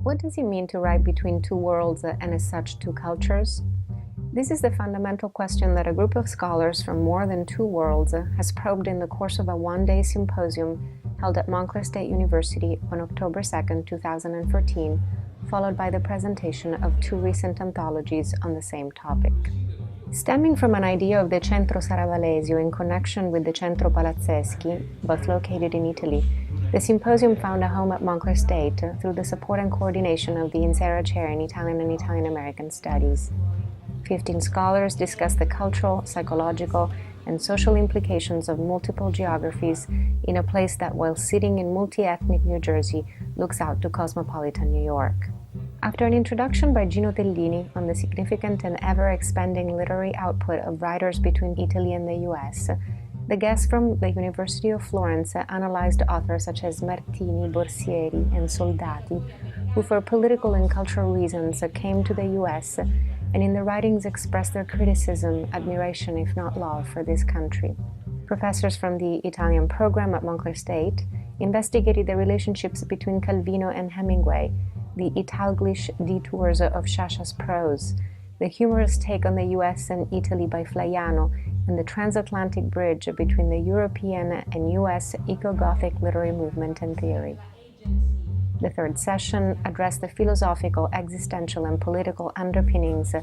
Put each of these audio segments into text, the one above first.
What does it mean to write between two worlds and as such two cultures? This is the fundamental question that a group of scholars from more than two worlds has probed in the course of a one-day symposium held at Montclair State University on October 2, 2014, followed by the presentation of two recent anthologies on the same topic. Stemming from an idea of the Centro Saravalesio in connection with the Centro Palazzeschi, both located in Italy, the symposium found a home at Montclair State through the support and coordination of the Inserra Chair in Italian and Italian-American Studies. 15 scholars discussed the cultural, psychological, and social implications of multiple geographies in a place that, while sitting in multi-ethnic New Jersey, looks out to cosmopolitan New York. After an introduction by Gino Tellini on the significant and ever-expanding literary output of writers between Italy and the US, the guests from the University of Florence analyzed authors such as Martini, Borsieri, and Soldati, who for political and cultural reasons came to the US and in their writings expressed their criticism, admiration, if not love, for this country. Professors from the Italian program at Montclair State investigated the relationships between Calvino and Hemingway, the Italglish detours of Sciascia's prose, the humorous take on the US and Italy by Flaiano, and the transatlantic bridge between the European and US eco-Gothic literary movement and theory. The third session addressed the philosophical, existential, and political underpinnings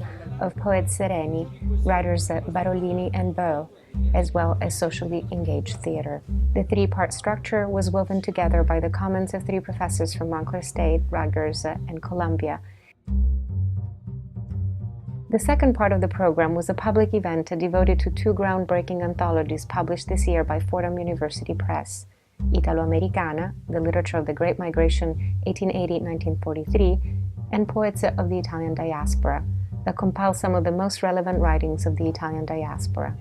of poets sereni, writers Barolini and Beau, as well as socially engaged theater. The three-part structure was woven together by the comments of three professors from Montclair State, Rutgers, and Columbia. The second part of the program was a public event devoted to two groundbreaking anthologies published this year by Fordham University Press: Italo-Americana, The Literature of the Great Migration 1880-1943, and Poets of the Italian Diaspora, that compile some of the most relevant writings of the Italian diaspora.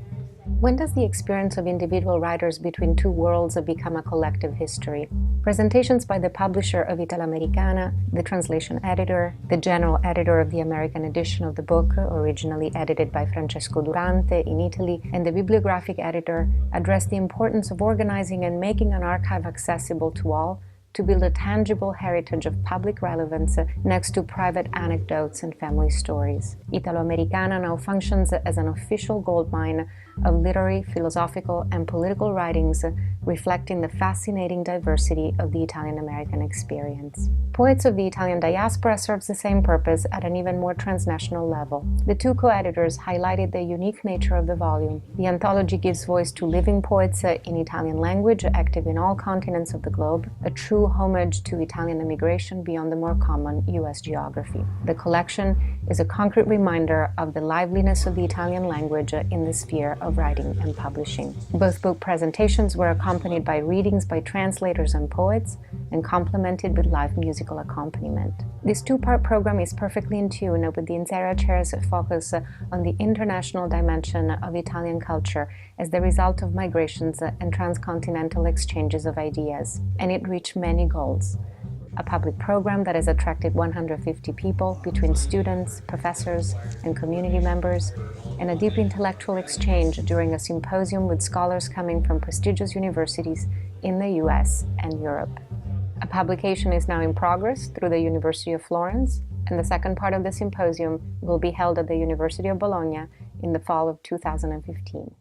When does the experience of individual writers between two worlds become a collective history? Presentations by the publisher of Italo-Americana, the translation editor, the general editor of the American edition of the book, originally edited by Francesco Durante in Italy, and the bibliographic editor addressed the importance of organizing and making an archive accessible to all, to build a tangible heritage of public relevance next to private anecdotes and family stories. Italo-Americana now functions as an official goldmine of literary, philosophical, and political writings reflecting the fascinating diversity of the Italian-American experience. Poets of the Italian Diaspora serves the same purpose at an even more transnational level. The two co-editors highlighted the unique nature of the volume. The anthology gives voice to living poets in Italian language, active in all continents of the globe, a true homage to Italian immigration beyond the more common US geography. The collection is a concrete reminder of the liveliness of the Italian language in the sphere of writing and publishing. Both book presentations were accompanied by readings by translators and poets and complemented with live musical accompaniment. This two-part program is perfectly in tune with the Inserra Chair's focus on the international dimension of Italian culture as the result of migrations and transcontinental exchanges of ideas, and it reached many goals. A public program that has attracted 150 people between students, professors, and community members, and a deep intellectual exchange during a symposium with scholars coming from prestigious universities in the US and Europe. A publication is now in progress through the University of Florence, and the second part of the symposium will be held at the University of Bologna in the fall of 2015.